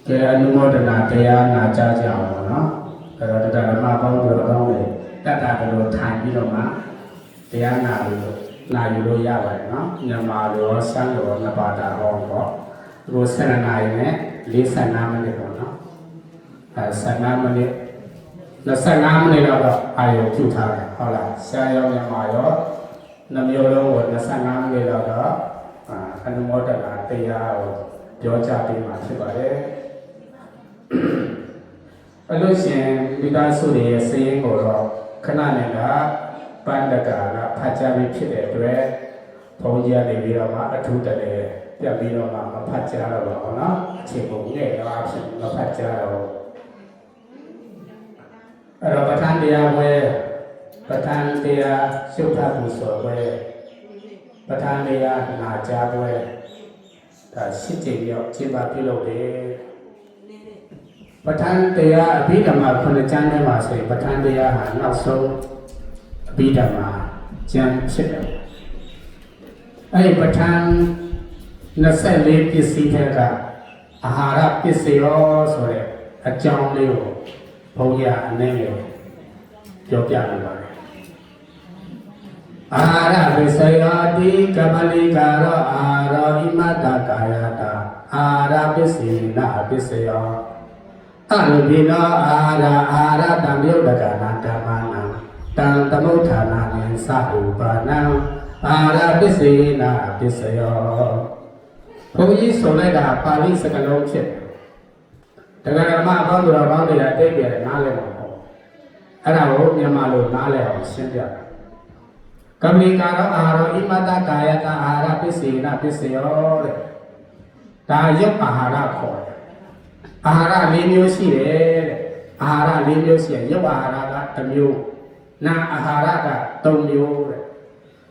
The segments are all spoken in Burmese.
ကဲအနုမောဒနာတရားနာကြကြအောင်ပေါ့နော်အဲ့တော့တရားဓမ္မပေါင်းတော်ကောင်းလေတတ်တာတို့ထိုင်ပြီးတော့မှတရားနာလို့နာယူလို့ရပါတယ်နော်မြန်မာလိုစံလိုနှစ်ပါးတာဟောပေါ့ဒီ7နာရီနဲ့45မိနစ်ပေါ့နော်15မိနစ်25မိနစ်တော့အာရုံပြုထားတယ်ဟုတ်လားဆရာရောမြန်မာရောနှမျိုးလုံးကို25မိနစ်တော့အနုမောဒနာတရားကိုပြောကြပေးမှာဖြစ်ပါတယ်အဲ့လို့ရှင်မိသားစုတွေရဲ့စည်ရင်ကိုတော့ခဏနဲ့ကပန္တကာကဖတ်ကြားပြီးဖြစ်တဲ့အတွက်ဘုန်းကြီးကနေပြီးတော့မှအထူးတည်းပြပြီးတော့မှမဖတ်ကြားတော့ပါဘူးနော်အခြေပုံနဲ့တော့အဖြစ်မဖတ်ကြားတော့အဲ့တော့ပဋ္ဌာန်းတရားဝဲပဋ္ဌာန်းတရားရှုပ်ထပ်မှုဆိုဝဲပဋ္ဌာန်းတရားနာကြားဝဲဒါရှစ်ကြိမ်ရောက်ကျင်းပပြုလုပ်တယ်ပဋ္ဌာန်းတရားအဘိဓမ္မာ9ကျမ်းထဲမှာဆိုရင်ပဋ္ဌာန်းတရားဟာနောက်ဆုံးအဘိဓမ္မာကျမ်းဖြစ်တယ်အဲ့ဒီပဋ္ဌာန်း24ပစ္စည်းတွေကအာဟာရပစ္စည်းရောဆိုတဲ့အကြောင်းလေးကိုဘုန်းကြီးအနည်းငယ်ပြောပြနေပါတယ်အာဟာရပစ္စယောတိကပလိကာရောအာရောဟိမတကာယတာအာဟာရပစ္စည်းနာပစ္စယောအလုပိနောအာဟာရတံမြုဒ္ဒကနာဓမ္မနာတံသမုဋ္ဌာနာနိသဥပါဏံအာဟာရပစ္စည်းနာပစ္စယောဘုန်းကြီးဆိုလိုက်တာပါဠိစကားလုံးဖြစ်တယ်တရားဓမ္မအပေါင်းတော်ပေါင်းတွေအတိတ်ပြတယ်နားလည်မှာပေါ့အဲ့ဒါကိုမြန်မာလိုနားလည်အောင်ရှင်းပြတာကမ္မိကာရောအာရောဣမတကာယတာအာဟာရပစ္စည်းနာပစ္စယောတဲ့ဒါရုပ်အာဟာရခေါ်တယ်အာဟာရ၄မျိုးရှိတယ်တဲ့အာဟာရ၄မျိုးရှိတယ်ရုပ်အာဟာရက1မျိုးနာအာဟာရက3မျိုးတဲ့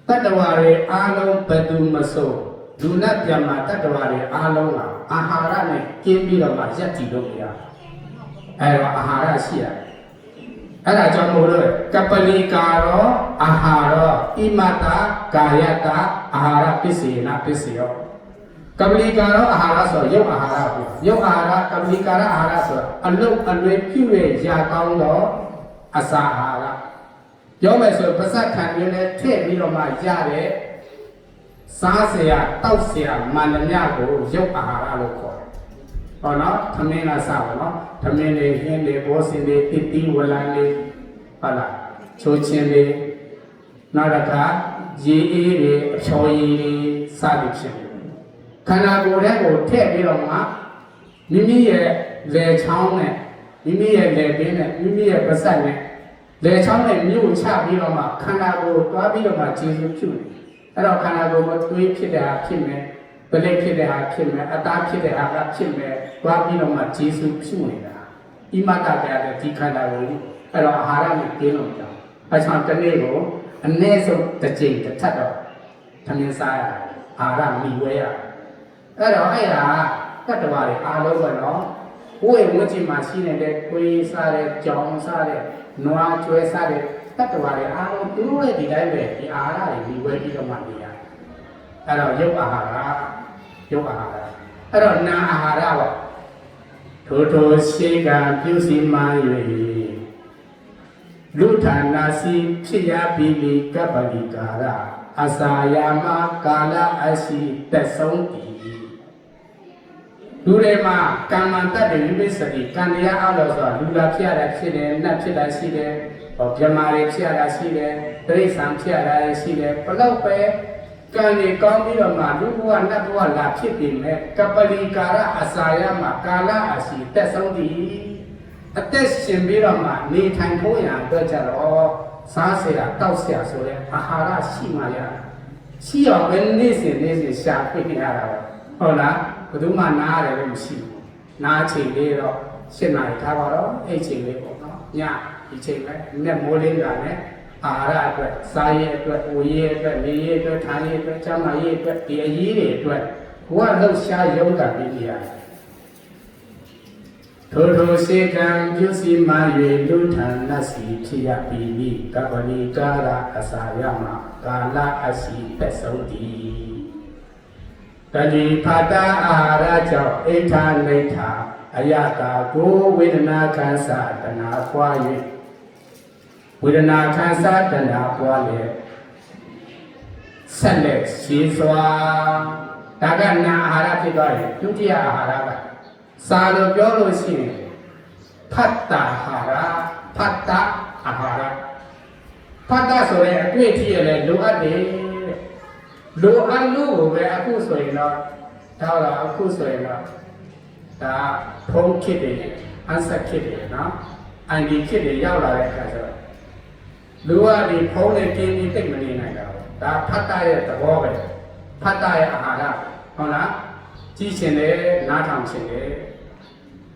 တတ္တဝါတွေအားလုံးဘယ်သူမဆိုလူနဲ့ပြမတတ္တဝါတွေအားလုံးကအာဟာရနဲ့ကျင်းပြီးတော့မှရက်တည်လို့ရအဲ့တော့အာဟာရရှိရတယ်အဲ့ဒါကြောင့်မို့လို့ကပလီကာရောအာဟာရောဣမတကာယတာအာဟာရပစ္စေနပစ္စယောကပလီကာရောအာဟာရဆိုရုပ်အာဟာရပေါ့ရုပ်အာဟာရကပလီကာရအာဟာရဆိုအလုတ်အလွယ်ပြုရရာကောင်းသောအစာအာဟာရပြောမယ်ဆိုပါဇက်ခံရင်းနဲ့ထည့်ပြီးတော့မှရတဲ့စားเสียတောက်เสียမန္တမြကိုရုပ်အာဟာရလို့ခေါ်တယ်။ဟောနော်သမင်းကစားပါနော်သမင်းလေးဟင်းလေးဘောစင်လေးတိတိဝလန်လေးဟုတ်လားချိုးချင်းလေးနောက်တစ်ခါရေအေးတွေအချော်ရည်တွေစသည်ဖြင့်ခန္ဓာကိုယ်ထဲကိုထည့်ပြီးတော့မှမိမိရဲ့လယ်ချောင်းနဲ့မိမိရဲ့လယ်ပင်းနဲ့မိမိရဲ့ပါးစပ်နဲ့လယ်ချောင်းနဲ့မြို့ချပြီးတော့မှခန္ဓာကိုယ်တွားပြီးတော့မှခြေစွပ်ပြုတယ်အဲ့တော့ခန္ဓာကိုယ်မှာသွေးဖြစ်တဲ့ဟာဖြစ်မယ်ပလိတ်ဖြစ်တဲ့ဟာဖြစ်မယ်အသားဖြစ်တဲ့ဟာကဖြစ်မယ်တွားပြီးတော့မှခြေစွပ်ပြုနေတာဣမတကရတဲ့ဒီခန္ဓာကိုယ်အဲ့တော့အာဟာရနဲ့ကျင်းလို့ကြောင်းအချောင်းတစ်နေ့ကိုအနည်းဆုံးတစ်ကြိမ်တစ်ထပ်တော့သမင်းစားရအာဟာရမိဝဲရအဲ့တော့အဲ့ဒါတတ္တဝါတွေအားလုံးပဲနော်ဝိဝจิမှာရှိနေတဲ့ကိုယ်စားတဲ့ကြောင်စားတဲ့နွားကျွဲစားတဲ့တတ္တဝါတွေအားလုံးသူတို့ရဲ့ဒီတိုင်းပဲဒီအာဟာရတွေမိဝဲပြီးတော့မှနေရအဲ့တော့ရုပ်အာဟာရရုပ်အာဟာရအဲ့တော့နာအာဟာရပေါ့ထိုထိုရှိကပြုစီမှန်၍လူဌာနာစီဖြစ်ရပြီးကပ္ပလိကာရအစာယာမကာလအရှိသက်ဆုံးတည်လူတွေမှာကမ္မတတ်တဲ့ဝိပဿနာကံတရားအလို့ဆိုတာလူလာဖြစ်ရတာဖြစ်တယ်နတ်ဖြစ်တာရှိတယ်ဗြဟ္မာတွေဖြစ်ရတာရှိတယ်တိရစ္ဆာန်ဖြစ်ရတာရှိတယ်ဘလို့ပဲကံတွေကောင်းပြီးတော့မှလူဘဝနတ်ဘဝလာဖြစ်ပြီးမဲ့ကပ္ပလိကာရအစာယာမကာလအရှိသက်ဆုံးတည်အသက်ရှင်ပြီးတော့မှနေထိုင်ဖို့ရန်အတွက်ကြတော့စားเสียတောက်เสียဆိုတဲ့အာဟာရရှိမှရရှိအောင်ပဲနေ့စဉ်ရှာဖွေနေရတာဟုတ်လားဘယ်သူမှနားရတယ်လို့မရှိဘူးနားချိန်လေးတော့7 နာရီထားပါတော့အဲ့ချိန်လေးပေါ့နော်ညဒီချိန်ပဲမျက်မိုးလေးကလည်းအာဟာရအတွက်စားရည်အတွက်ဝေရည်အတွက်နေရည်အတွက်ထိုင်ရည်အတွက်ကျန်းမာရေးအတွက်ဒီအရေးတွေအတွက်ဘဝလှုပ်ရှားရုန်းကန်ပြီးနေရတယ်ထိုထိုစေကံပြုစီမှ၍လူထံနတ်စီဖြစ်ရပြီးကပ္ပလိကာရအစာရမကာလအစီသက်ဆုံးတည်တတိဖတာအာဟာရကြောင့်အိဋ္ဌာနိဋ္ဌာ အယတာကိုဝေဒနာခံစားတဏှာပွား၍ဝေဒနာခံစားတဏှာပွားလေဆက်လက်ရှိစွာဒါကနာအာဟာရဖြစ်သွားရင်ဒုတိယအာဟာရကစာလို့ပြောလို့ရှိရင်ဖတ်တာအာဟာရဖတ်တာအာဟာရဖတ်တာဆိုရင်အတွေ့အထိရလဲလိုအပ်တယ်လိုအပ်လို့ပဲအခုဆိုရင်တော့ဒါအခုဆိုရင်တော့ဒါဖုန်းခစ်တယ်အန်ဆက်ခစ်တယ်နော်အန်ဒီခစ်တယ်ရောက်လာတဲ့အခါကျတော့လူကဒီဖုန်းနဲ့ကျင်းပြီးတိတ်မနေနိုင်တာဘူးဒါဖတ်တာရဲ့သဘောပဲဖတ်တာရဲ့အာဟာရဟုတ်လားကြည့်ရှင်တယ်နားထောင်ရှင်တယ်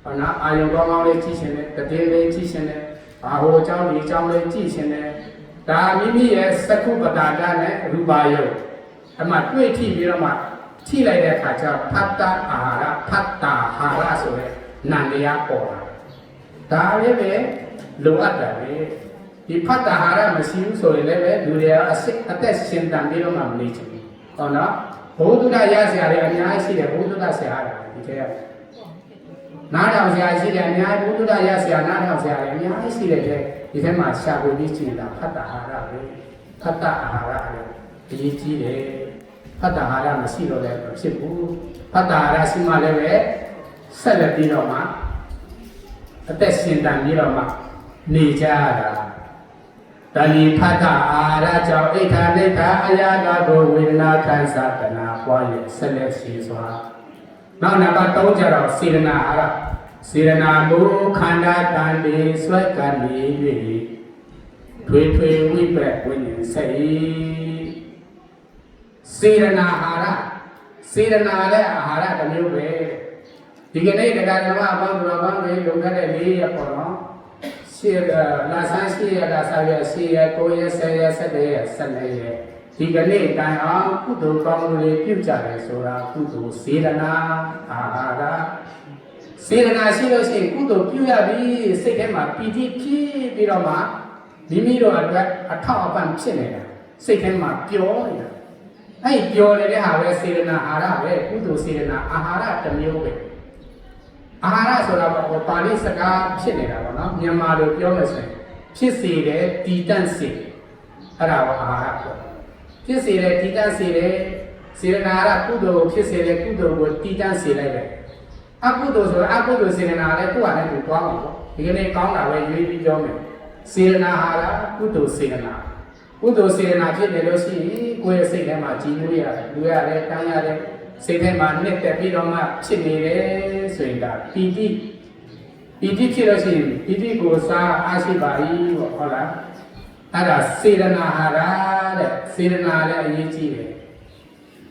ဟုတ်လားအာယုံကောင်းကောင်းလေးကြည့်ရှင်တယ်တည်လေးကြည့်ရှင်တယ်ဘာဟိုအကြောင်းဒီအကြောင်းလေးကြည့်ရှင်တယ်ဒါမိမိရဲ့စကုပ္ပတာကနဲ့ရူပါယုတ်အမှတွေ့ထိပြီးတော့မှထိလိုက်တဲ့အခါကျဖတ်တာအာဟာရဖတ်တာအာဟာရဆိုတဲ့နာမ်တရားပေါ်လာဒါလည်းပဲလိုအပ်တယ်ဒီဖတ်တာအာဟာရမရှိဘူးဆိုရင်လည်းပဲလူတွေကအသက်ရှင်တန်ပြီးတော့မှမနေချင်ဘူးဟုတ်နော်ဘုဒ္ဓရရဆရာတွေအများကြီးရှိတယ်ဘုဒ္ဓဆရာတွေဒီထဲနားထောင်ဆရာရှိတယ်အများကြီးဘုဒ္ဓရဆရာနားထောင်ဆရာတွေအများကြီးရှိတယ်ဒီထဲမှာရှာဖွေပြီးကျင်တာဖတ်တာအာဟာရပဲဖတ်တာအာဟာရလည်းအရေးကြီးတယ်ဖတ်တာအာဟာရမရှိတော့လည်းမဖြစ်ဘူးဖတ်တာအာဟာရရှိမှလည်းပဲဆက်လက်ပြီးတော့မှအသက်ရှင်တန်ပြီးတော့မှနေကြရတာတဏှိဖတ်တာအာဟာရကြောင့်အိဋ္ဌာနိဋ္ဌာအယာကကိုဝေဒနာခံစားတဏှာပွားရဆက်လက်ရှိစွာနောက်နံပါတ်3ကျတော့စေရနာအာဟာရစေရနာမူခန္ဓာတန်ဒီဆွဲကနေ၍ထွေထွေဝိပက်ဝိညာဉ်စိတ်စေရနာအာဟာရစေရနာလည်းအာဟာရတစ်မျိုးပဲဒီကနေ့တရားဓမ္မအပေါင်းတော်ပေါင်းတွေလုံခဲ့တဲ့4ရက်ပေါ့နော်ရှေ့လာဆန်း8ရက်ကဆက်ရ10ရက်9ရက်10ရက်17ရက်12ရက်ဒီကနေ့တိုင်အောင်ကုသိုလ်ကောင်းမှုတွေပြုကြတယ်ဆိုတာကုသိုလ်စေရနာအာဟာရစေရနာရှိလို့ရှိရင်ကုသိုလ်ပြုရပြီးစိတ်ထဲမှာပီတိဖြစ်ပြီးတော့မှမိမိတို့အတွက်အထောက်အပံ့ဖြစ်နေတာစိတ်ထဲမှာပျော်နေတာအဲ့ပျော်နေတဲ့ဟာပဲစေရနာအာဟာရပဲကုသိုလ်စေရနာအာဟာရတစ်မျိုးပဲအာဟာရဆိုတာပါဠိစကားဖြစ်နေတာပေါ့နော်မြန်မာလိုပြောမယ်ဆိုရင်ဖြစ်စေတဲ့တည်တံ့စေအဲ့ဒါကအာဟာရပေါ့ဖြစ်စေတဲ့တည်တံ့စေတဲ့စေရနာအာဟာရကုသိုလ်ဖြစ်စေတဲ့ကုသိုလ်ကိုတည်တံ့စေလိုက်တယ်အကုသိုလ်ဆိုအကုသိုလ်စေရနာလည်းကိုယ့်ဟာနဲ့ကိုသွားမှာပေါ့ဒီကနေ့ကောင်းတာပဲရွေးပြီးပြောမယ်စေရနာဟာလားကုသိုလ်စေရနာကုသိုလ်စေရနာဖြစ်နေလို့ရှိရင်ကိုယ့်ရဲ့စိတ်ထဲမှာကြည်နူးရတယ်လူရတယ်တန်းရတယ်စိတ်ထဲမှာနှစ်သက်ပြီးတော့မှဖြစ်နေတယ်ဆိုရင်ဒါပီတိဖြစ်လို့ရှိရင်ပီတိကိုစားအားရှိပါ၏ပေါ့ဟုတ်လားအဲ့ဒါစေရနာဟာလားတဲ့စေရနာလည်းအရေးကြီးတယ်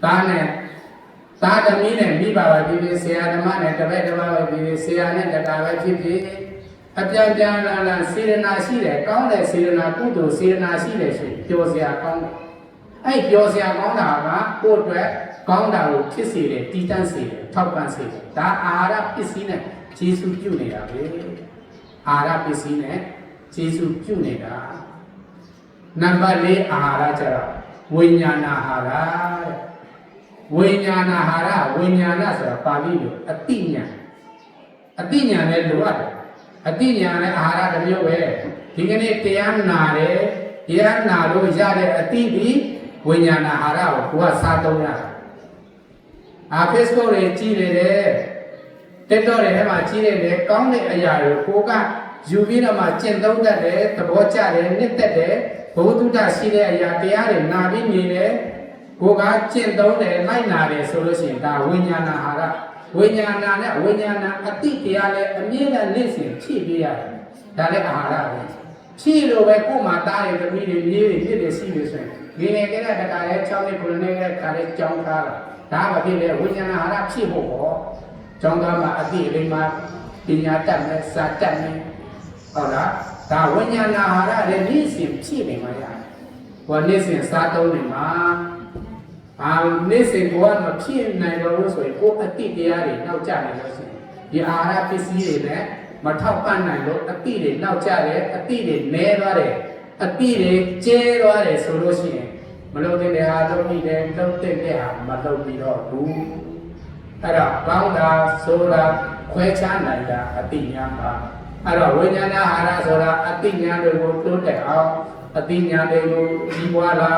သားသမီးနဲ့မိဘပဲဖြစ်ဖြစ်ဆရာဓမ္မနဲ့တပည့်ဓမ္မပဲဖြစ်ဖြစ်ဆရာနဲ့တရားပဲဖြစ်ဖြစ်အပြန်လာစေရနာရှိတယ်ကောင်းတဲ့စေရနာကုသိုလ်စေရနာရှိတယ်ဆိုရင်ပျော်စရာကောင်းတယ်အဲ့ပျော်စရာကောင်းတာကကိုယ့်အတွက်ကောင်းတာကိုဖြစ်စေတယ်တည်တံ့စေတယ်ထောက်ပံ့စေတယ်ဒါအာဟာရပစ္စည်းနဲ့ကျေစုပြုနေတာပဲအာဟာရပစ္စည်းနဲ့ကျေစုပြုနေတာနံပါတ်4အာဟာရကျတော့ဝိညာဏအာဟာရတဲ့ဝိညာဏအာဟာရဝိညာဏဆိုတာပါဠိလိုအတိညာလည်းလိုအပ်တယ်အတိညာလည်းအာဟာရတစ်မျိုးပဲဒီကနေ့တရားနာတယ်တရားနာလို့ရတဲ့အတိဒီဝိညာဏအာဟာရကိုကိုယ်ကစားသုံးရFacebook တွေကြည့်နေတယ် TikTok တွေထဲမှာကြည့်နေတယ်ကောင်းတဲ့အရာတွေကိုကယူပြီးတော့မှကျင့်သုံးတတ်တယ်သဘောကျတယ်နှစ်သက်တယ်ဘုဒ္ဓရှိတဲ့အရာတရားတွေနာပြီးနေတယ်ကိုကကျင့်သုံးတယ်လိုက်နာတယ်ဆိုလို့ရှိရင်ဒါဝိညာဏအာဟာရဝိညာဏနဲ့ဝိညာဏအတိတရားလည်းအမြဲတမ်းနေ့စဉ်ဖြည့်ပေးရတယ်ဒါလည်းအာဟာရပဲဖြည့်လို့ပဲကိုယ်မှာတားတယ်သမီးတွေမြေးတွေဖြစ်တယ်ရှိတယ်ဆိုရင်ငယ်ငယ်ကတည်းကတခါလဲ6နှစ်9နှစ်ကတည်းကကြောင်းထားတာဒါမှဖြစ်လေဝိညာဏအာဟာရဖြည့်ဖို့ပေါ့ကျောင်းသားမှာအတိအလိမ္မာပညာတတ်မယ်စာတတ်မယ်ဟုတ်လားဒါဝိညာဏအာဟာရလည်းနေ့စဉ်ဖြည့်နေမှာရတယ်ဟောနေ့စဉ်စားသုံးနေမှာနေ့စဉ်ကိုကမဖြစ်နိုင်တော့လို့ဆိုရင်ကိုယ်အတိတရားတွေနောက်ကျနေလို့ရှိရင်ဒီအာဟာရပစ္စည်းတွေနဲ့မထောက်ပံ့နိုင်လို့အတိတွေနောက်ကျတယ်အတိတွေနည်းသွားတယ်အတိတွေကျဲသွားတယ်ဆိုလို့ရှိရင်မလုပ်တဲ့ဟာလုပ်ပြီးတယ်လုပ်တဲ့ဟာမလုပ်ပြီးတော့ဘူးအဲ့တော့ကောင်းတာဆိုတာ ခွဲခြားနိုင်တာအတိညာပါအဲ့တော့ဝိညာဏဟာရဆိုတာအတိညာတွေကိုတိုးတက်အောင်အတိညာတွေကိုကြီးပွားလာ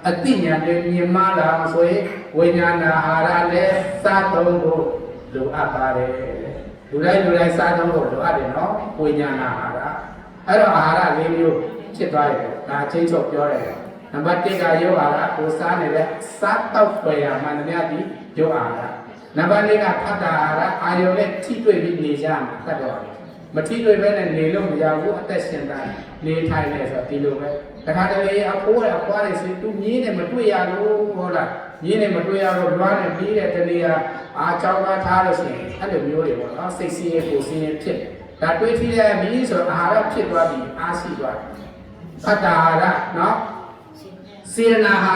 အတိညာတွေမြင်မလာဆိုရင်ဝိညာဏဟာရလည်းစားသုံးဖို့လိုအပ်ပါတယ်လူတိုင်းစားသုံးဖို့လိုအပ်တယ်နော်ဝိညာဏဟာရအဲ့တော့အာဟာရ၄မျိုးဖြစ်သွားတယ်ဒါအချင်းချုပ်ပြောတယ်နံပါတ်1ကယောအာဟာရကိုစားနေတဲ့စားတောက်ဖွယ်ရမှန်တယ်ဒီယောအာဟာရနံပါတ်2ကဖတ်တာအာဟာရအာယုံနဲ့ထိတွေ့ပြီးနေကြမှာတတ်တော့မထိတွေ့ဘဲနဲ့နေလို့မရဘူးအသက်ရှင်တာနေထိုင်နေဆိုဒီလိုပဲတခါတလေအဖိုးရအဖွားရစီသူမြင်းနဲ့မတွေ့ရလို့ဟုတ်လားမြင်းနဲ့မတွေ့ရတော့လွားနဲ့ပြီးတဲ့တလေအာချောင်းကားထားလို့ရှိရင်အဲ့လိုမျိုးတွေပေါ့နော်စိတ်ဆင်းရဲကိုဆင်းရဲဖြစ်ဒါတွေးထီးရပြီးဆိုအာဟာရဖြစ်သွားပြီးအားရှိသွားဖတ်တာအာဟာရနော်စေရနာဟာ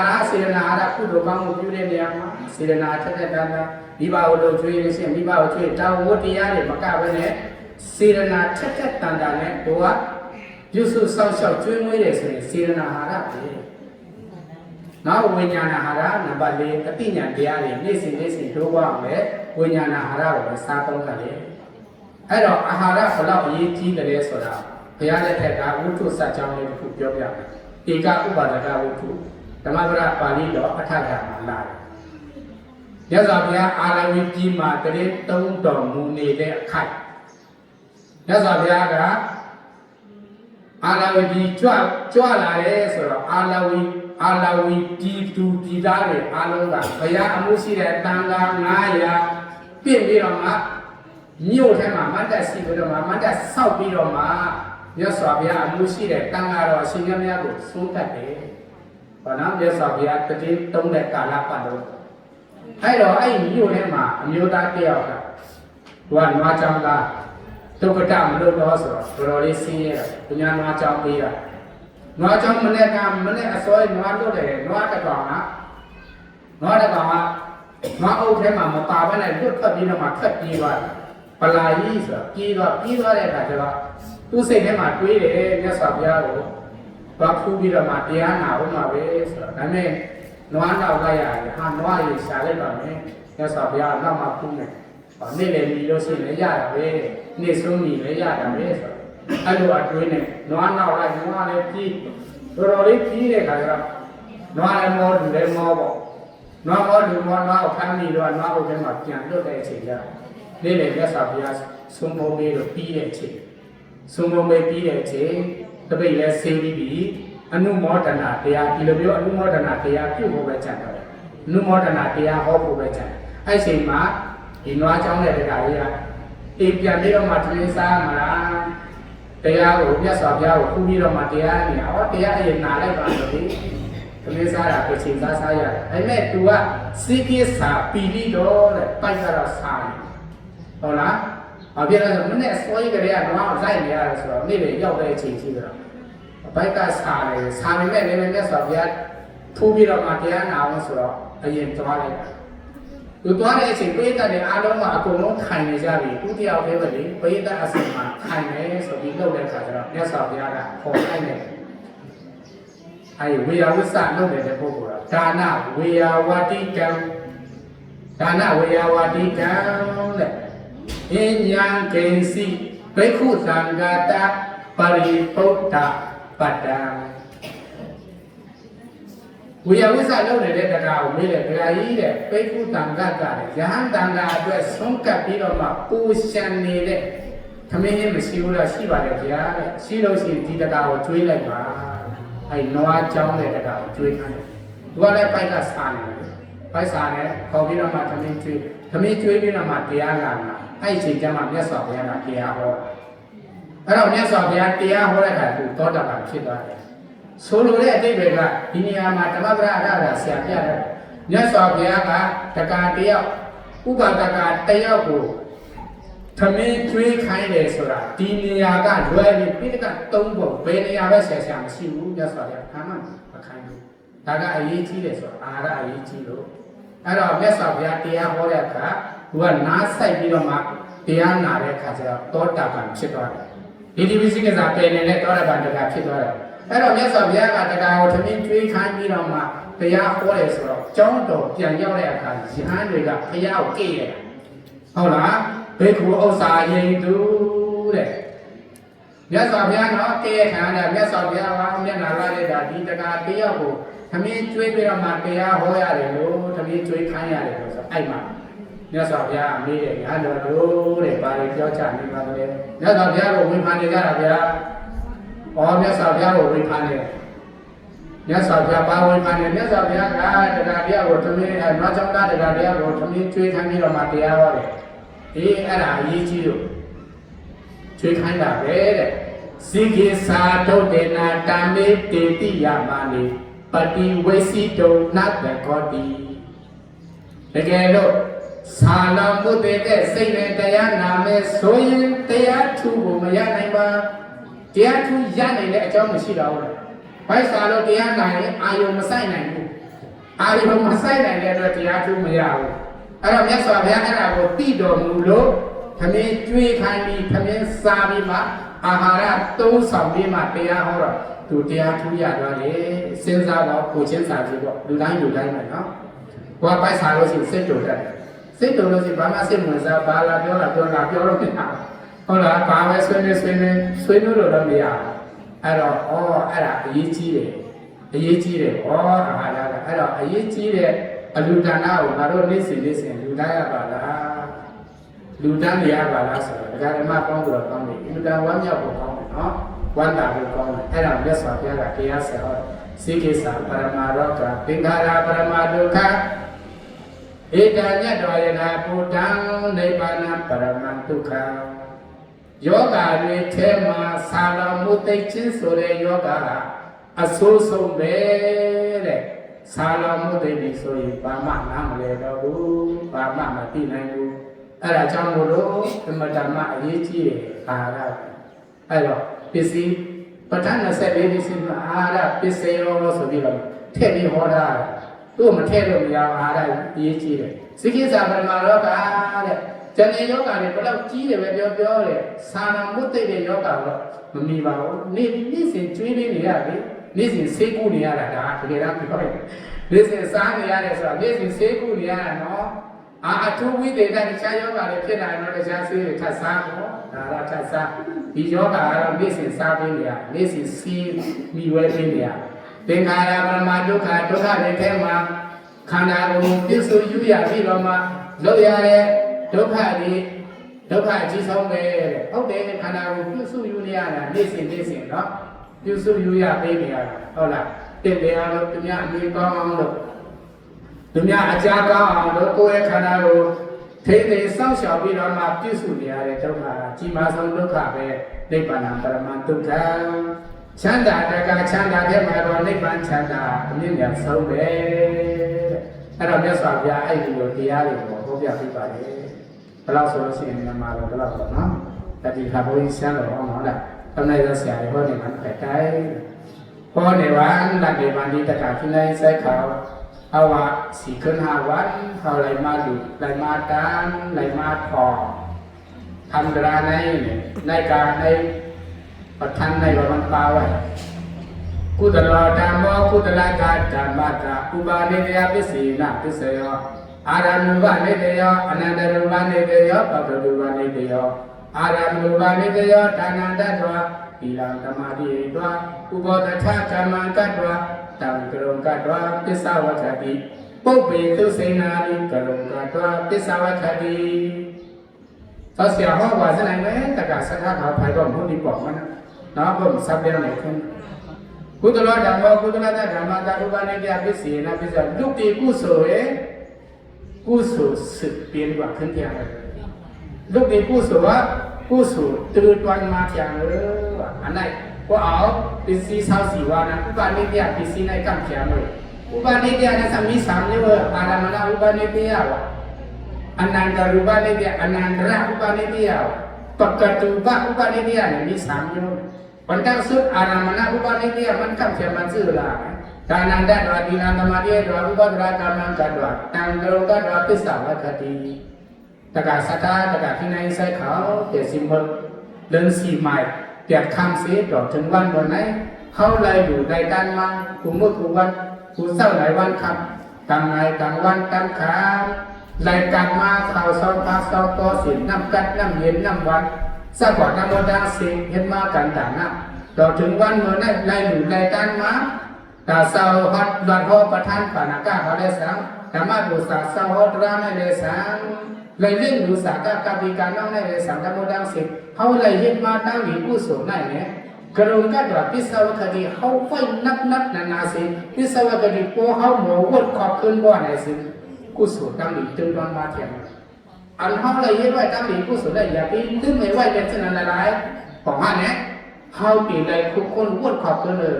ရကုသိုလ်ကောင်းမှုပြုတဲ့နေရာမှာစေရနာထက်တဲ့တန်းမိဘကိုလို့ကျွေးလို့ရှိရင်မိဘကိုကျွေးတောင်းဝတ်တရားတွေမကဘဲနဲ့စေရနာထက်တဲ့တန်းနဲ့တို့ကပြုစုစောင့်ရှောက်ကျွေးမွေးတယ်ဆိုရင်စေရနာဟာရပဲနောက်ဝိညာဏဟာရနံပါတ်4အတိညာတရားတွေနေ့စဉ်တိုးပွားအောင်လေဝိညာဏဟာရကိုစားသုံးတယ်အဲ့တော့အာဟာရဘလောက်အရေးကြီးတယ်ဆိုတာဘုရားလက်ထက်ကဝိထုစကြောင်းလေးတစ်ခုပြောပြမယ်ဧကဥပါဒကဝိထုဓမ္မပဒပါဠိတော်အထက်ကမှာလာတယ်မြတ်စွာဘုရားအာရဝိကြီးမှာတရေသုံးတော်မူနေတဲ့အခိုက်မြတ်စွာဘုရားကအာရဝိကြီးကြွလာတယ်ဆိုတော့အာရဝိကြီးသူပြည်သားတွေအားလုံးကဘုရားအမှုရှိတဲ့တန်ခါ900ပြည့်ပြီးတော့မှမြို့ထဲမှာမတ်တက်ရှိပြီးတော့မှမတ်တက်ဆောက်ပြီးတော့မှမြတ်စွာဘုရားအမှုရှိတဲ့တန်ခါတော်ရှင်မြတ်များကိုဆုံးတတ်တယ်။ဘာလို့မြတ်စွာဘုရားတတိတုံးတဲ့ကာလပတ်တော့အဲ့တော့အဲ့မြို့ထဲမှာအမျိုးသားတယောက်ကသူကနွားချောင်းသားဒုက္ခတမလို့တော့ဆိုတော့တော်လေးဆင်းရဲတာပညာနွားချောင်းပေးတာနွားချောင်းမနေ့အစောနွားလွတ်တယ်နွားတစ်ကောင်ကနွားအုပ်ထဲမှာမပါဘဲနဲ့လွတ်ထွက်ပြီးတော့မှခက်ပြေးသွားတယ်ပလာကြီးဆိုတော့ပြေးသွားတဲ့အခါကျတော့သူ့စိတ်ထဲမှာတွေးတယ်မြတ်စွာဘုရားကိုသွားဖူးပြီးတော့မှတရားနာဖို့မှာပဲဆိုတော့ဒါနဲ့နွားနောက်လိုက်ရတယ်ဟာနွားရေရှာလိုက်ပါမယ်မြတ်စွာဘုရားနောက်မှဖူးမယ်နေ့လည်းပြီးလို့ရှိရင်လည်းရတာပဲနေ့ဆုံးပြီလည်းရတာပဲဆိုတော့အဲ့လိုအတွေးနဲ့နွားနောက်လိုက်နွားလည်းပြီးတော်လေးပြီးတဲ့ခါကျတော့နွားလည်းမောလူလည်းမောပေါ့နွားကိုဖမ်းပြီးတော့နွားအုပ်ထဲမှာပြန်လွတ်တဲ့အချိန်ကျနေ့လည်းမြတ်စွာဘုရားဆုံးမပေးလို့ပြီးတဲ့အချိန်ဆုံးမပေးပြီးတဲ့အချိန်တပိတ်လည်းဆင်းပြီးပြီအနုမောဒနာတရားဒီလိုမျိုးအနုမောဒနာတရားပြုဖို့ပဲကြံတယ်အနုမောဒနာတရားဟောဖို့ပဲကြံအဲ့အချိန်မှာဒီနွားချောင်းတဲ့တရားကြီးကအိမ်ပြန်ပြီးတော့မှတွင်စားမှာတရားကိုမြတ်စွာဘုရားကိုခုပြီးတော့မှတရားနေဟောတရားအရင်နာလိုက်ပါလို့ဒီတွင်စားတာကိုချိန်စားရတယ်အဲ့မဲ့ तू ကစိကိစာပီလိတော့တဲ့ပိုက်ကတော့စားတယ်ဟုတ်လားအပြည့်လည်းမနဲ့ဆွဲကြရတော့ဇိုက်နေရတယ်ဆိုတော့နေ့လေရောက်တဲ့အချိန်ရှိတော့ဘိုက်ကစားနေမဲ့လည်းမြတ်စွာဘုရားထိုးပြီးတော့မှတရားနာအောင်ဆိုတော့အရင်သွားလိုက်တာသူသွားတဲ့အချိန်ပိဋကတွေအားလုံးကအကုန်လုံးထိုင်နေကြပြီသူတယောက်တည်းပဲလေပိဋကအစင်မှာထိုင်နေဆိုပြီးလှုပ်တဲ့အခါကျတော့မြတ်စွာဘုရားကခေါ်လိုက်တယ်ဝေယဝိသလုပ်နေတဲ့ပုဂ္ဂိုလ်ကဒါနဝေယဝတိကံတဲ့အညာကိဉ္စီဘိက္ခုသံဃာတပရိပုဒ္ဓပတ္တံဝေယဝိသလုပ်နေတဲ့တရားကိုမေးတယ်ဒကာကြီးတဲ့ဘိက္ခုသံဃာတတဲ့ယဟန်တန်ဃာအတွက်ဆုံးကပ်ပြီးတော့မှပူရှံနေတဲ့သမင်းကြီးမရှိဘူးလားရှိပါတယ်ဗျာတဲ့ရှိလို့ရှိရင်ဒီတရားကိုကျွေးလိုက်ပါအဲ့နွားကြောင်းတဲ့တရားကိုကျွေးခိုင်းတယ်သူကလည်းပိုက်ကစားနေတယ်ပိုက်စားနေခေါ်ပြီးတော့မှသမင်းကျွေးပြီးတော့မှတရားလာမှာအဲ့ဒီချိန်ကျမှမြတ်စွာဘုရားကတရားဟောအဲ့တော့မြတ်စွာဘုရားတရားဟောတဲ့အခါသူသောတာပန်ဖြစ်သွားတယ်ဆိုလိုတဲ့အတိတ်တွေကဒီနေရာမှာဓမ္မပဒအရဆရာပြတယ်မြတ်စွာဘုရားကတကာတယောက်ဥပဒကာတယောက်ကိုသမင်းကျွေးခိုင်းတယ်ဆိုတာဒီနေရာကလွယ်ပြီးပိဋက3ပုံဘယ်နေရာပဲဆရာမရှိဘူးမြတ်စွာဘုရားဘာမှမခိုင်းဘူးဒါကအရေးကြီးတယ်ဆိုတာအာရအရေးကြီးလို့အဲ့တော့မြတ်စွာဘုရားတရားဟောတဲ့အခါသူကနားဆိုင်ပြီးတော့မှတရားနာတဲ့အခါကျတော့သောတာပန်ဖြစ်သွားတယ်ဒီဝိသိကိစ္စပယ်နေတဲ့သောတာပန်တရားဖြစ်သွားတယ်အဲ့တော့မြတ်စွာဘုရားကတရားကိုသမင်းကျွေးခိုင်းပြီးတော့မှတရားဟောတယ်ဆိုတော့ကျောင်းတော်ပြန်ရောက်တဲ့အခါယဟန်တွေကဘုရားကိုကြည့်ရတယ်ဟုတ်လားဘ ဘေခုဥစ္စာရိန်သူတဲ့မြတ်စွာဘုရားနော်ကဲခံတယ်မြတ်စွာဘုရားကမျက်နာလာတဲ့ဒါဒီတကာတယောက်ကိုသမီးကျွေးပြီးတော့မှတရားဟောရတယ်လို့သမီးကျွေးခိုင်းရတယ်လို့ဆိုအဲ့မှာမြတ်စွာဘုရားအမေးတယ်ငါတို့တဲ့ဘာတွေပြောချနေပါလဲမြတ်စွာဘုရားကိုဝေဖန်နေကြတာဗျာဩမြတ်စွာဘုရားကိုဝေဖန်နေမြတ်စွာဘုရားဘာဝေဖန်နေမြတ်စွာဘုရားကတရားတရားကိုသမီးနွားချောင်းသားတရားတရားကိုသမီးကျွေးခိုင်းပြီးတော့မှတရားဟောတယ်အေးအဲ့ဒါအရေးကြီးလို့ကျွေးခိုင်းတာပဲတဲ့စိကိသာဒုတ်တေနာတံမေတေတိယမနိပတိဝိစီတုံနတ်တကောတိတကယ်လို့သာလမုတေတဲ့စိတ်နဲ့တရားနာမယ်ဆိုရင်တရားထူကိုမရနိုင်ပါတရားထူရနိုင်တဲ့အကြောင်းမရှိတော့ဘူးဘိုက်စာလို့တရားနာရင်အာယုံမဆိုင်နိုင်ဘူးအာယုံမဆိုင်နိုင်တဲ့အတွက်တရားထူမရဘူးအဲ့တော့မြတ်စွာဘုရားအဲ့ဒါကိုသိတော်မူလို့သမင်းကျွေးခိုင်းပြီးသမင်းစားပြီးမှအာဟာရသုံးဆောင်ပြီးမှတရားဟောတော့သူတရားထူရတော့လေစဉ်းစားတော့ကိုချင်းစာကြည့်တော့လူတိုင်းပဲနော်ဘွားပိုက်စာလို့ရှိရင်စိတ်တူတယ်စိတ်တူလို့ရှိရင်ဘာမှစိတ်ဝင်စားဘာလာပြောလို့မရဟုတ်လားဘာပဲဆွေးနေလို့တော့မရအဲ့တော့အဲ့ဒါအရေးကြီးတယ်အာဟာရကအဲ့တော့အရေးကြီးတဲ့အလူဒါနကိုငါတို့နေ့စဉ်လူတိုင်းရပါလားလူတန်းရပါလားဆိုတော့ဒကာဓမ္မကောင်းတော့ကောင်းတယ်လူတန်းဝမ်းမြောက်ဖို့ကောင်းတယ်နော်ဝမ်းသာဖို့ကောင်းတယ်အဲ့ဒါမြတ်စွာဘုရားကတရားဆက်ဟောစိကိစ္စပရမရောဂသင်္ခါရပရမဒုက္ခဧတညတ္တဝယနာပုတ္တံနိဗ္ဗာန်ပရမဒုက္ခယောဂတွေထဲမှာသာလမုသိချင်းဆိုတဲ့ယောဂကအဆိုးဆုံးပဲတဲ့သာလမုသိပြီဆိုရင်ဘာမှနားမလဲတော့ဘူးဘာမှမသိနိုင်ဘူးအဲ့ဒါကြောင့်မို့လို့သမထမအရေးကြီးတယ်အာဟာရအဲ့တော့ပစ္စည်းပဋ္ဌာန်း24ပစ္စည်းအာဟာရပစ္စည်းရောဆိုပြီးတော့ထည့်ပြီးဟောတာသူ့မထည့်လို့မရအာဟာရအရေးကြီးတယ်စိကိစ္စပရမရောဂတဲ့ဇဏေယောဂတွေဘယ်တော့ကြီးတယ်ပဲပြောတယ်သာနာမုတ်တိတ်တဲ့ယောဂတော့မမီပါဘူးနေ့စဉ်ကျွေးနေရတယ်နေ့စဉ်ဆေးကုနေရတာဒါတကယ်တော့ပြောတယ်နေ့စဉ်စားနေရတယ်ဆိုတာနေ့စဉ်ဆေးကုနေရတာနော်အထူးဝိသေသတခြားယောဂတွေဖြစ်လာတော့တခြားဆေးတွေထပ်စားပေါ့ဒါတော့ထပ်စားဒီယောဂကတော့နေ့စဉ်စားပေးနေရနေ့စဉ်စီးမိဝဲပေးနေရသင်္ခါရပရမဒုက္ခတွေထဲမှာခန္ဓာကိုယ်ပြည့်စုံယူရပြီးတော့မှလောက်ရတဲ့ဒုက္ခအကြီးဆုံးပဲဟုတ်တယ်ခန္ဓာကိုယ်ပြည့်စုံယူနေရတာနေ့စဉ်နော်ပြည့်စုံယူရပေးနေရတာဟုတ်လားတင့်တယ်အောင်လို့သူများအမြင်ကောင်းအောင်လို့သူများအကြကောင်းအောင်လို့ကိုယ့်ရဲ့ခန္ဓာကိုထိမ့်သိမ်းစောင့်ရှောက်ပြီးတော့မှပြည့်စုံနေရတဲ့ဒုက္ခကြီးမားဆုံးဒုက္ခပဲနိဗ္ဗာန်ပရမဒုက္ခချမ်းသာတကချမ်းသာတဲ့မှာတော့နိဗ္ဗာန်ချမ်းသာအမြင့်မြတ်ဆုံးပဲအဲ့တော့မြတ်စွာဘုရားအဲ့ဒီလိုတရားတွေကိုဟောပြပေးပါတယ်ဘယ်လောက်ဆိုလို့ရှိရင်မြန်မာလိုဘယ်လောက်ပေါ့နော်တတိခါဘုန်းကြီးဆန်းတော်ဟောမှာလားတမန်တော်ဆရာတွေဟောနေမှာတဲ့တိုင်းဟောနေပါလက်တွေပါဒီတခါခင်းလိုက်ဆက်ခါเอาว่าสี่ขึ้น5 วันเขาไหลมาดูไหลมาตามไหลมาพอทำราในการในประทันในประมันปาไว้กุตลาธรรมกุตลาธรรมะอุบาเนยปิสีนาปิเสยอารามุบาเนยอนันตรุบาเนยปัจจุบาเนยอารามุบาเนยทานันตตวะปีลังธรรมะดีตวะอุปโตชะธรรมังกัตวะตามกรงกัดว่าปิสาวัฏติปุปเปตุเสนานิกรงกัดว่าปิสาวัฏติเขาเสียห้องว่าจะไหนไหมแต่การสักขาภายก็มุ่งดีบอกมันนะผมสับเดียวไหนขึ้นกุตละธรรมกุตละธรรมะตาอุปาเนยปิสีนะปิสาลูกตีกุศลสึกเปลี่ยนกว่าขึ้นอย่างไรลูกตีกุศลตื่นวันมาอย่างอันไหนก็เอาปิสี24 วันนะอุปาเนยปิสีในกำเขียนเลยอุปาเนยนะสามี3เนี่ยอารามานะอุปาเนยวะอนันตรูปาเนยอนันตระอุปาเนยวะปกตูปะอุปาเนยเนี่ยมี3เนี่ยวันตั้งสุดอารามานะอุปาเนยมันกำเขียนมันชื่อละทานันตระดีนันตมาเดียดวะอุปตระกรรมังกัดวะตังกรงกัดวะปิสาวัฏติตะกาสัทธาตะกาที่ในใส่เขาเจ็ดสิบคนเดิน4 ไมล์เปียกคำเสียดอกถึงวันไหนเขาเลยอยู่ในด้านมากูมุดกูวันกูเศร้าหลายวันครับกลางไงกลางวันกลางขา รายการมาข่าวซองพาซองต่อสินน้ำกัดน้ำเย็นน้ำวันสะกดน้ำมันดังสิเห็นมากันต่างนะต่อถึงวันเมื่อนั้นรายหนุนรายการมาตาเศร้าฮัดวัดพ่อประธานปานากาเขาได้สังธรรมะบุษาเศร้าฮัดราในได้สังเลยเรื่องดูสากากาบิการน้องในได้สังธรรมดังสิเขาเลยเห็นมาตั้งหลีผู้สูงในเนี่ยกระรงกัดว่าพิศวคดีเขาไฟนับนาสิพิศวคดีโป้เขาหมูวดขอบขึ้นบ่อไหนสิกุศลตั้งหลีตึงตอนมาเทียมอันเขาเลยเห็นว่าตั้งหลีกุศลได้อย่าไปตึงไม่ไหวเป็นเช่นนั้นอะไรของอันเนี้ยเขาตีเลยคุกคนวดขอบขึ้นเลย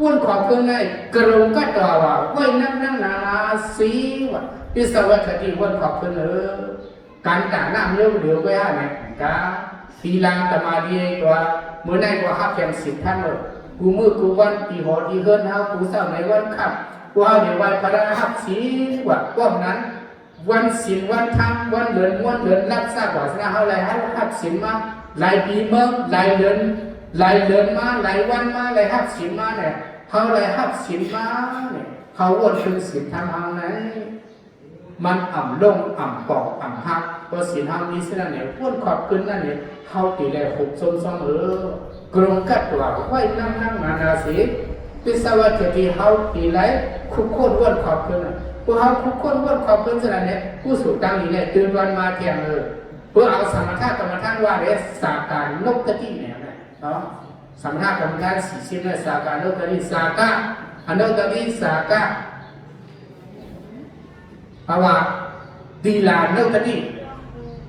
วดขอบขึ้นเลยกระรงกัดว่าไว้นับนาสิว่าพิศวคดีวดขอบขึ้นเลยการต่างน้ำเลี้ยวเหลียวไปฮะเนี่ยกาทีหลังตมาดีกว่าเมื่อไหร่ก็หักแข่งสิบท่านเลยกูมือกูวันตีหอตีเฮิร์นเฮากูเศร้าในวันขับกูเอาเดี๋ยววันพระหักสีกว่าพวกนั้นวันศิลวันธรรมวันเดือนรับทราบว่าสนาเฮาไรหักศิลมาหลายปีเมื่อหลายเดือนมาหลายวันมาหลายหักศิลมาเนี่ยเฮาไรหักศิลมาเนี่ยเขาวนคือศิลทำเฮาไหนมันอ่ำลงอ่ำปอกอ่ำหักพอศิลทำนี้สินั่นเนี่ยพ้นขอบขึ้นนั่นเนี่ยเขาตีแลหุบส้มกรงกัดตัวไว้นั่งนาสิพิศวะที่เขาตีไรคุกโค่นวนขอบขึ้นพวกเขาคุกโค่นวนขอบขึ้นสินั่นเนี่ยผู้สูงดังนี้เนี่ยตื่นวันมาเที่ยงเพื่อเอาสมถะกรรมฐานว่าเนี่ยสาการนกตะกี้เนี่ยเนาะสมถะกรรมฐาน40เนี่ยสาการนกตะกี้สากะอันนกตะกี้สากะเพราะว่าตีลานกตะกี้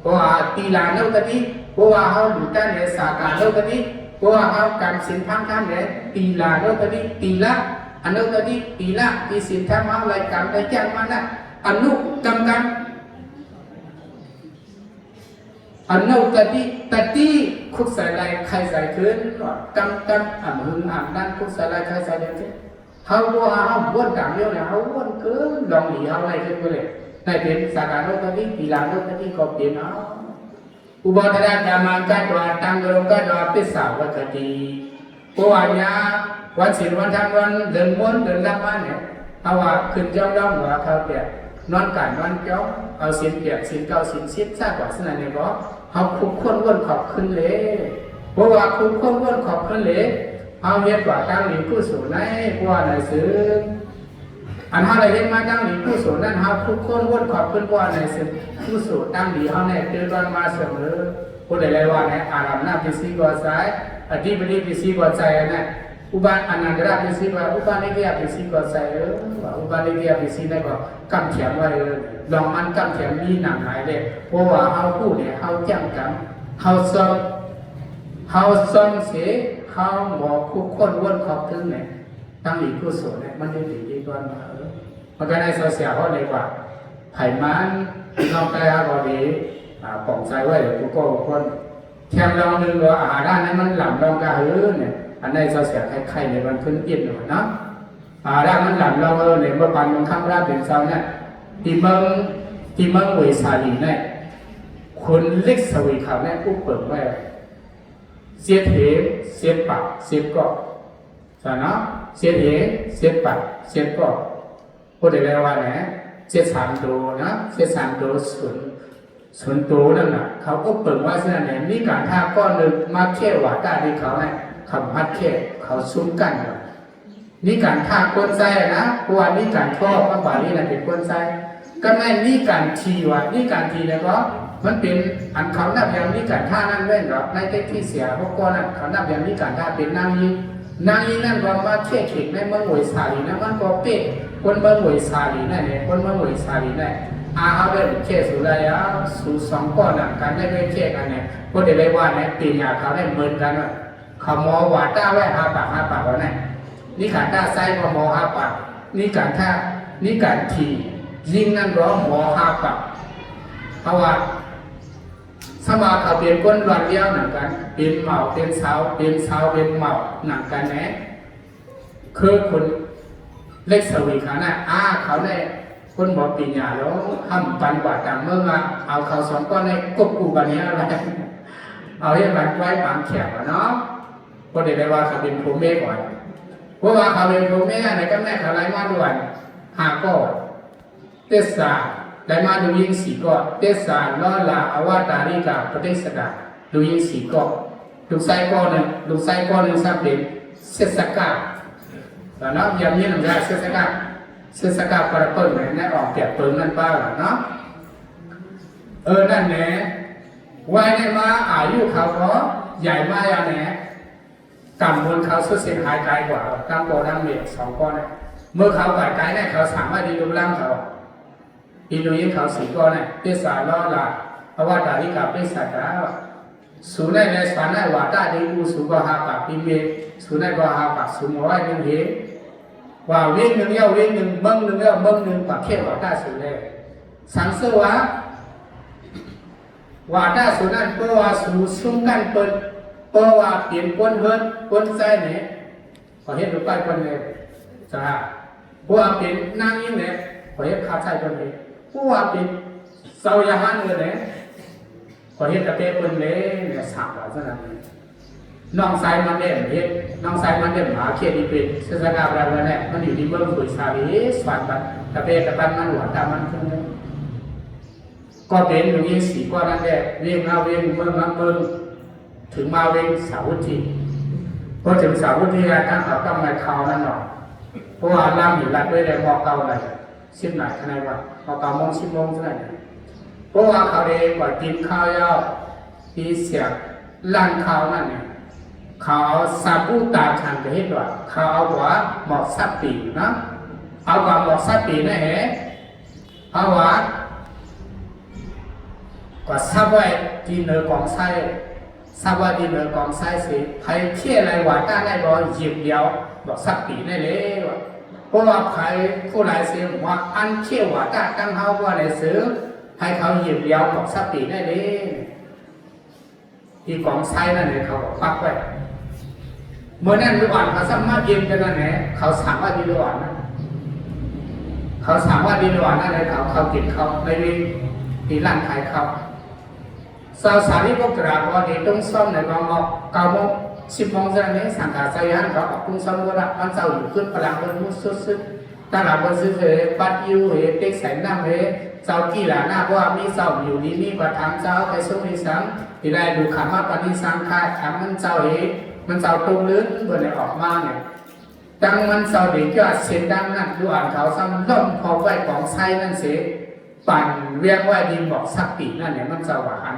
เพราะว่าตีลานกตะกี้เพราะว่าเขาดูด้านเนี่ยสาการโลกนี้เพราะว่าเขาการสินพังท่านเนี่ยตีลาโลกนี้ตีละอันโลกนี้ตีละตีสินทำอะไรกรรมได้แจ้งมานะอนุกรรมกันอันโลกนี้แต่ที่คุกใส่ลายใครใส่ขึ้นกรรมอันหึงอันนั้นคุกใส่ลายใครใส่เด่นเขาว่าเขาบ้วนกรรมเดียวเนี่ยเขาบ้วนเกินลองหนีเขาอะไรขึ้นไปเลยในเป็นสาการโลกนี้ตีลาโลกนี้ก็เปลี่ยนเอาอุบาทนาการมากัดว่าตั้งกรงกัดว่าพิสาวคดีเพราะว่าเนี่ยวันศีลวันธรรมวันเดินม้วนเดินรับมาเนี่ยเอาว่าขึ้นจ้องด้อมว่าเขาเปียกนอนกันนอนจ้องเอาศีลเปียกศีลเก่าศีลซิดซากกว่าสนั่นเนี่ยก็เขาคุกคนวนขอบขึ้นเลยเพราะว่าคุกคนวนขอบขึ้นเลยเอาเรียกว่าตั้งหลีผู้สูงในเพราะว่าในซื้ออันเฮาได้เห็นมาตั้งหลีผู้สูงนั้นเฮาทุกคนวนขอบขึ้นว่าในสิ่งผู้สูงตั้งหลีเฮาเนี่ยเตือนวันมาเสมอผู้ใดเลยว่าในอารามหน้าพิสีก่อสายอธิบดีพิสีก่อใจนะอุบาอนันตระพิสีว่าอุบาลิเกียพิสีก่อใจว่าอุบาลิเกียพิสีได้ก็กำเขียนไว้ลองมันกำเขียนมีหนังหลายเลยเพราะว่าเฮาผู้เนี่ยเฮาแจ้งกันเฮาซ้อมเสียเฮาหมอผู้คนวนขอบถึงเนี่ยตั้งหลีผู้สูงเนี่ยมันจะดีก่อนมันก็ในโซเชียลเขาเลยว่าไผ่มันน้องแต่พอดีป่องใจไว้เดี๋ยวกูก็คนแถมลองนึงว่าอาหารด้านนั้นมันหล่ำลองกระหือเนี่ยอันในโซเชียลใครๆเนี่ยมันขึ้นอินหน่อยเนาะด้านมันหล่ำลองเนี่ยเมื่อปันมันข้ามราบเป็นเสาเนี่ยที่เมืองเวสาลีเนี่ยคนเล็กสวีเขาเนี่ยผู้เปิดไว้เสียเหเสียปากเสียก็ใช่เนาะเสียเหเสียปากเสียก็พูดได้เลยว่าเนี่ยเสียสามตัวนะเสียสามตัวส่วนตัวนั่นน่ะเขาก็เปิดว่าเส้นเนี่ยมีการท่าก้อนหนึ่งมาเขี่ยวว่าได้ที่เขาเนี่ยเขาพัดเขี่ยเขาซุ้มกันนี่การท่าก้นใจนะเพราะว่านี่การครอบพระบาลีน่ะเป็นก้นใจก็ไม่นี่การทีว่านี่การทีแล้วก็มันเป็นอันเขานับอย่างนี้การท่านั่นเว้นหรอกในที่เสียพวกก้อนนั้นเขานับอย่างนี้การท่าเป็นนางยิงนั่นก็มาเขี่ยเข่งในเมืองหวยสาลีนะมันก็เป๊ะคนเมืองหวยสาลีนั่นเนี่ยคนเมืองหวยสาลีนั่นเอาเป็นเขี่ยสุดเลยสู่สองก้อนนั่นการได้เขี่ยกันเนี่ยก็เดี๋ยวได้ว่าเนี่ยปีนี้เขาได้เหมือนกันว่าเขามอว่าต้าไว้5 ปากว่านั่นนี่การท่าไซก็มอ5 ปากนี่การท่านี่การทียิงนั่นร้องมอ5 ปากเพราะว่าสมาเขาเป็นก้นรอนเดียวหนังกันเป็นเหมาเป็นเสาเป็นเหมาหนังกันแน่คือคนเล็กสวีเขาเนี่ยเขาเนี่ยคนบอกปีญาแล้วห้ามปันกว่าต่างเมื่อมาเอาเขาสองก้อนในกบกูบันนี้อะไรเอาให้มันไว้ปางแขกเนาะก็เดี๋ยวได้ว่าเขาเป็นโพเมก่อนเพราะว่าเขาเป็นโพเมในก็แม่เขาไล่มาด่วนหาก็เตสา ได้มาดูยิงสีก็เตสานล้อลาอวตาริกาปฏิสดาดูยิงสีก็ลูกไส้ก้อนหนึ่งลูกไส้ก้อนหนึ่งสับเป็นเสสกาแล้วเนาะยังยืนได้เสสกาประเปิดไหนนั่นออกเปียกเปิงนั่นป้าเนาะนั่นแหละวัยในมาอายุเขาก็ใหญ่มากอย่างนี้กำมวลเขาสุดเสียหายไกลกว่าตั้งโกตั้งเมียสองก้อนเนี่ยเมื่อเขาไกลเนี่ยเขาสามารถดีรูปร่างเขาอีดูยิ่งเขาสีก้อนเนี่ยเปสาล้อละเพราะว่าตาที่กับเปสาแล้วสูในในสวรรค์ในวัดได้ดีอูสูก็หาปากพิเมสูในก็หาปากสูมไว้หนึ่งเหว่าเว้นหนึ่งเย้าเว้นหนึ่งเบิ้งหนึ่งเย้าเบิ้งหนึ่งปากเขี้ยววัดได้สูเลยสังเสวะว่าถ้าสุนันเพื่อว่าสู่ซุ้มกันเปิดเพื่อว่าเปลี่ยนคนเฮิร์นคนใจเนี่ยขอเห็นรูปปั้นคนเนี่ยจ้าเพื่อว่าเปลี่ยนนางยิ่งเนี่ยขอเห็นข้าใจคนเนี่ยเพื่อว่าเปลี่ยนเสาอย่างนั้นเลยเนี่ยขอเห็นตะเกียบคนเนี่ยสักว่าซะนั้นน้องสายมันเด่นเห็นน้องสายมันเด่นหาเขียนดีเป็นเสื้อผ้าแบบนั้นเนี่ยมันอยู่ที่เบื้องขุยสาลีสวนบันตะเกียบตะปันมันหวานตามันขึ้นเลยก็เป็นอย่างนี้สีก้อนนั่นแหละเวียงมาเวียงเมืองมาเมืองถึงมาเวียงสาวุธพอถึงสาวุธแล้วท่านเขาต้องมาเขานั่นหรอกเพราะว่าล่ามอยู่รัดด้วยแรงมอเก่าอะไรชิมไหนขนาดว่ามอเก่ามองชิมมองเท่าไหร่เพราะว่าเขาเองก่อนกินข้าวยาวที่เสียบล้านข้าวนั่นเนี่ยเขาซาบูตาชันไปให้ด้วยเขาเอาหัวหมอกสับปีนะเอาหัวหมอกสับปีนั่นเหรอเอาหัวก็ทราบว่าที่เหนือกองไส้ทราบว่าที่เหนือกองไส้สิใครเที่ยอะไรว่าได้ได้รอหยิบเดียวบอกสักปีได้เลยเพราะว่าใครผู้ใดเสียว่าอันเที่ยวว่าได้ตั้งเขาว่าได้ซื้อให้เขาหยิบเดียวบอกสักปีได้เลยที่กองไส้นั่นเลยเขาปักไว้เมื่อนั้นดูอ่านเขาสามารถยืมกันนั่นแหละเขาสามารถดีดูอ่านนั่นเขาสามารถดีดูอ่านนั่นเลยเขาเก็บเขาในที่ร้านขายเขาสาวสาลีพวกกระบอกที่ต้องซ่อมในกองบอก9 โมง 10 โมงจะนี้สังกัดใจฮันเขาคุ้มซ่อมก็ได้มันเจ้าอยู่ขึ้นพลังบนมุดสุดๆตลาดบนซื้อเหปัดยูเหเต็กใส่น้ำเหเจ้ากี่หลาหน้าเพราะว่ามีเจ้าอยู่นี่มีประธานเจ้าไปส่งในสังที่ได้ดูขามาปฏิสังขารขามันเจ้ามันเจ้าตรงลื้นเมื่อไหร่ออกมาเนี่ยดังมันเจ้าเด็กก็เสียงดังนั่นดูอ่านเขาซ้ำล่มพอไว้ของไส้นั่นเสียปั่นเรียกว่าดินบอกสักปีนั่นเนี่ยมันจะหวาน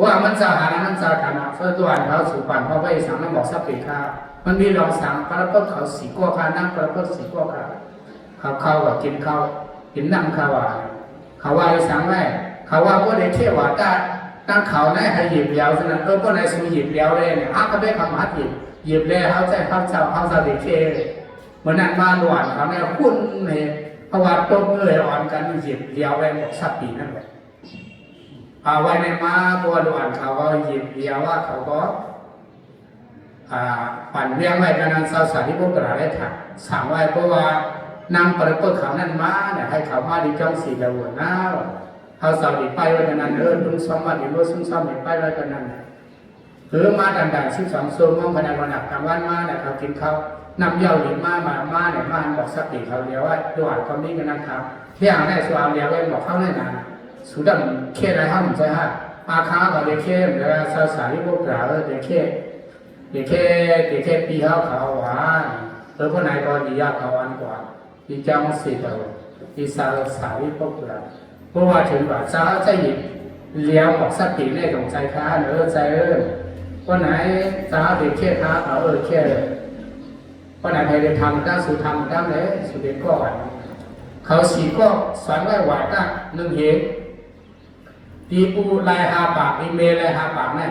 ว่ามันจะหามันจะขนาดเพื่อตัวเขาสู่ปั่นเพราะว่าสั่งมันบอกสักปีข้าวมันมีลองสั่งพระพุทธเขาสีกัวข้านั่งพระพุทธสีกัวข้าเขากับกินข้าวกินนั่งข้าวเขาว่าสั่งไว้เขาว่าพวกเด็กเที่ยวว่าตั้งเขาในให้หยิบเลี้ยวฉะนั้นพวกนายสูหยิบเลี้ยวเลยเนี่ยเขาได้คำหัดหยิบเลยเขาใจเขาเด็กเที่ยวเหมือนนั้นมาหวานเขาเนี่ยคุ้นเนี่ยเพราะว่าต้มเงยอ่อนกันหยิบเลี้ยวไว้หมดสักปีนั่นแหละเอาไว้ในมาบัวด่วนเขาก็หยิบเลี้ยวว่าเขาก็ปั่นเลี้ยงไว้กันนั้นสาวสาวที่พวกกระไรถักสั่งไว้เพราะว่านำประตูเขานั่นมาเนี่ยให้เขามาดีจ้องสีดาวน้าเขาสาวดีไปไว้กันนั้นดุ้งซ้อมมาดีว่าซุ้มซ้อมดีไปไว้กันนั้นหรือมาดังๆ12 ชั่วโมงภายในวันหนักกลางวันมาเนี่ยเขากินข้าวนำเย้าหลิมาเนี่ยมาบอกสักปีเขาเลี้ยวว่าด่วนเขานี้กันนะครับเที่ยงได้สวามเลี้ยวไว้บอกเขาได้นานสุดเคอะไรห้ามใช่ฮะอาคาก็เด็กเคแล้วสาวสาวที่พวกเราเด็กเคปีเขาหวานคนไหนก็ดียากเขาอันกว่าดีจังสิเดียวดีสาวสาวที่พวกเราเพราะว่าถึงว่าสาวจะหยิบเลี้ยวบอกสักปีในสงใจค้าใจคนไหนสาวเด็กเคค้าเขาเคคนไหนใครได้ทำได้สู่ทำได้เลยสู่เด็กก็หวานเขาสีก็สอนไว้หวานได้1 เหตุตีปูลายหาปากอีเมลลายหาปากเนี่ย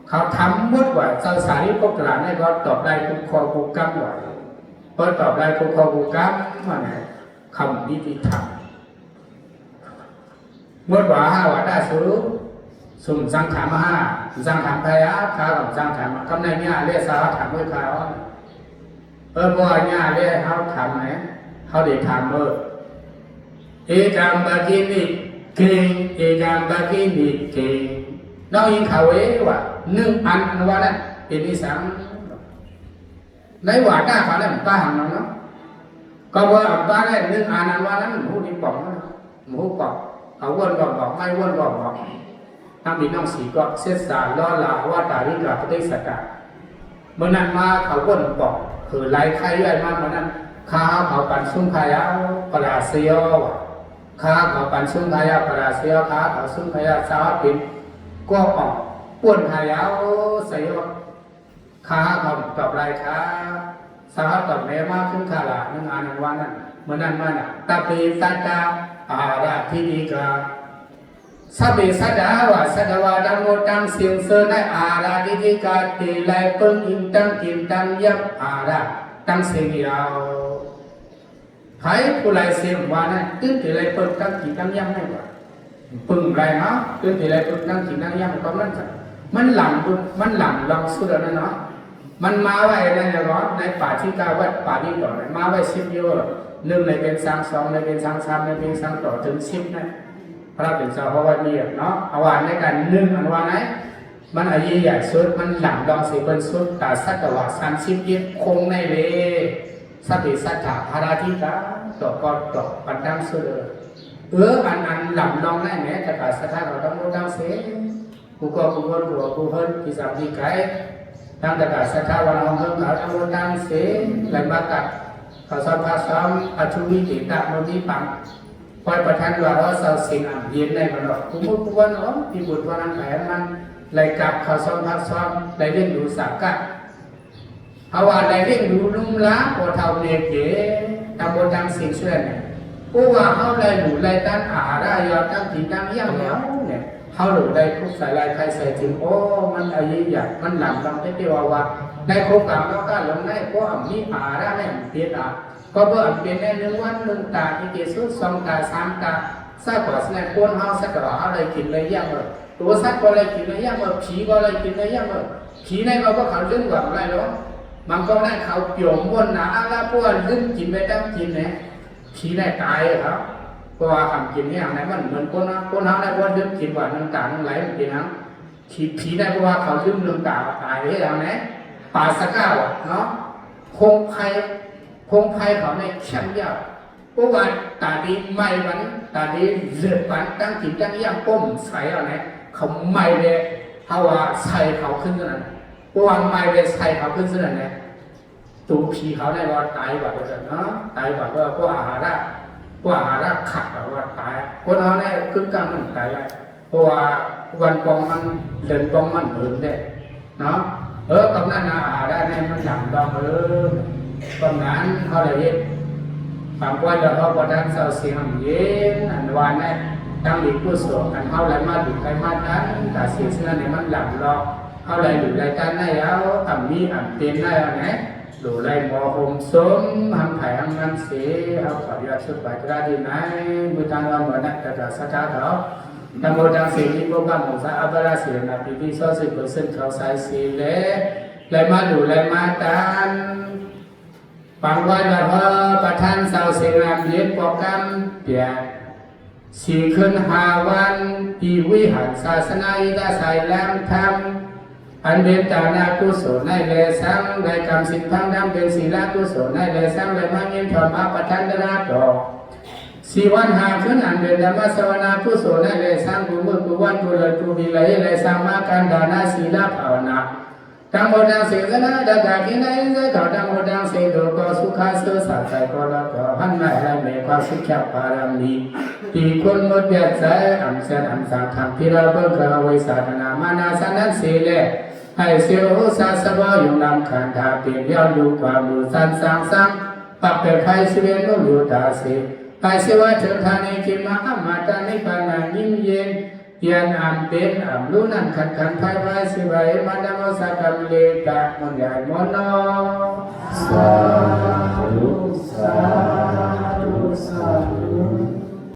เขาทำมุดว่าสาวสาวที่พวกหลานเนี่ยก็ตอบได้ทุกข้อทุกกำว่าพอตอบได้ทุกข้อทุกกำว่าเนี่ยคำวิธีทำมุดว่า5 ว่าได้สุ่มสังขารสังขารพยาข้ากับสังขารกำในเนี่ยเรียกสาวถามด้วยเขาบ่อยเนี่ยเรียกเขาถามไหมเขาเด็กถามเอกามบากินิเก่งเอกามบากินิเก่งน้องยิงเขาว่า1 อันว่านั้นเป็นนิสัยในว่าก้าเขาเนี่ยป้าหันเนาะก็ว่าป้าได้1 อันว่านั้นผู้นี้บอก หมูกอกเอาวนกอกไม่วนกอกน้ำบินน้องสีก็เสียสารล้อลาว่าตาริกาปฏิสักกะเมื่อนั้นมาเขาวนกอกคือไล่ไข่ใหญ่มากเมื่อนั้นข้าเขาปันซุ่มขายาปราเซียวข้าเขาปันซุ่มขายาปราเซียวข้าเขาซุ่มขายาสาวปินก็ออกป่วนขายาเสียวข้าเขาตอบไรข้าสาวตอบแม่มากขึ้นขาละนั่งอ่านวันนั้นเมื่อนั้นมาน่ะตาปีตาตาอาราธิดิกาสัพเพสัตตาวะสัตวะดังโมตังเสียงเสนอาราธิดิกาตีไลเปิงอินตังกินตังยับอาราตั้งเสียงยาวใครผู้ไลเสียงว่านั้นตื่นตีไลเปิงตั้งกินตังยับไม่กว่าปึงไรเนาะตื่นตีไลเปิงตั้งกินตังยับก็มันหลังลองสุดแล้วเนาะมันมาไว้ในในป่าที่กาวัดป่าที่ต่อเลยมาไว้10เยอะหนึ่งในเป็นสังสองในเป็นสังสามในเป็นสังต่อถึง10นะพระเป็นเจ้าเพราะว่ามีเนาะเอาวันในการหนึ่งอันวันไหนมันอายุใหญ่สุดมันหลังดองสีเป็นสุดตาสัตวะ30ยิบคงในเลสัพพิสัตถะพาราธิกาต่อก็ต่อปันดังสุดอันหลังดองได้ไหมแต่ตาสัตถะเราต้องรู้ดังเสียกูก็กูก็กูเพิ่นที่สามที่ไกลตั้งแต่ตาสัตถะวันของเพิ่นเขาต้องรู้ดังเสียไหลมากัดเขาสอนภาษาอัจฉริยะมันมีปังคอยประทานว่าเราสิ่งอันเย็นในมันหรอกกูพูดว่าเนาะที่บุตรวันนั้นแผนมันไหลกับเขาสอนภาษาไหลเล่นดูสักกะเอาว่าไหลเล่นดูลุ่มล้าพอเท่าเนเก๋ตามบทดังสิ่งเชื่อเนี่ยกูว่าเขาไหลหนูไหลตั้งได้ยอดตั้งจีตั้งย่ำแล้วเนี่ยเขาหนูได้ทุกสายไหลใครใส่ถึงโอ้มันอายุใหญ่มันหลังลำได้ที่ว่าในโครงการเราก็ลงได้เพราะมีได้ไม่เปลี่ยนก็เบิ่งเปลี่ยนใน1 วัน 1 ตาที่เกิดสุด2 ตา 3 ตาซะก็ในคนเฮาซะก็เอาได้กินเลยยังตัวสัตว์ก็เลยกินเลยยังผีก็เลยกินเลยยังผีในเราก็เขาเรื่องแบบไรหรอกมันก็ได้เขาเกี่ยวม้วนหนาแล้วพวกเรื่องกินไปตั้งกินเนี่ยผีในตายครับเพราะว่าคำกินเนี่ยไหนมันเหมือนคนเฮาได้ว่าเรื่องกินว่าน้ำตาน้ำไหลมันกินนะผีได้เพราะว่าเขาเรื่องน้ำตาตายให้เราเนี่ยป่าสก้าวเนาะคงใครเขาในช่างยากเพราะว่าตาดีไม่วันตาดีเลือดปันตั้งจิตตั้งย่างก้มใส่อะไรเขาไม่เลยเขาว่าใส่เขาขึ้นนั่นเพราะว่าไม่เลยใส่เขาขึ้นนั่นเนี่ยตัวผีเขาได้ว่าตายแบบเนาะตายแบบว่าพวกอาหารขัดแบบว่าตายคนเขาเนี่ยขึ้นกลางมันตายเพราะว่าวันปองมันเดินปองมันเหมือนเด็กเนาะตรงนั้นอาหารเนี่ยมันหลังดองตรงนั้นเขาเลยบางวันเราประทานเสาเสียงเย็นอันวันนี้ตั้งหลีกผู้สวดอันเขาเลยมาดูใครมาดันแต่เสียเสื้อในมันหลังรอเขาเลยดูรายการได้แล้วทำมีอันเต็มได้แล้วนะดูรายหมอหงสมทำไผ่ทำงานเสียเอาขออนุญาตชุดไปกระดิ่งไหนมือทางเราเหมือนนักแต่สัตว์เขาทำโมดังเสียงที่พวกบ้านของสาอัปราเสียงนับปีที่20%เขาใส่สีเล่เลยมาดูเลยมาดันบางวันเราประทานเสาเสียงเย็นโปรแกรมเปลี่ยน4 คืน 5 วันปีวิหารศาสนาอิตาใส่แลมทำอันเป็นตานากุศลในเลสังในกรรมสิทธิ์พังดำเป็นศีลกุศลในเลสังในมังเงินถอดมาประทานนาต่อ4 วัน 5 คืนอันเป็นธรรมสวนากุศลในเลสังกุมือกุวันกุลกุวิเลยเลสังมากันดานาศีลภาวนาตั้งโมดังเสียงนะดักกินในใจเขาตั้งโมดังเสียงดูก็สุขาสุสัตย์ก็แล้วก็หันหน้าให้เมฆความสุขขับปารามีที่คนหมดเบียดใจอัมเสนอัมสังทำพิราบเกอวิสาธนามานาสันนันเสเลให้เสียวสาสบอยู่นำขันธาเปลี่ยนย้อนดูความมือสันสังสังปักเป็นไฟชีวิตนุ่มอยู่ตาเสียไปเสียว่าเถิดทานิกิมาอัมมาตานิปานายิ้มเย็นเตียนอัมเป็นอัมรู้นั่นขันขันไฟไฟสิไว้มาดามสักกรรมเลกะมนใหญ่มโนสาธุสาธุสาธุ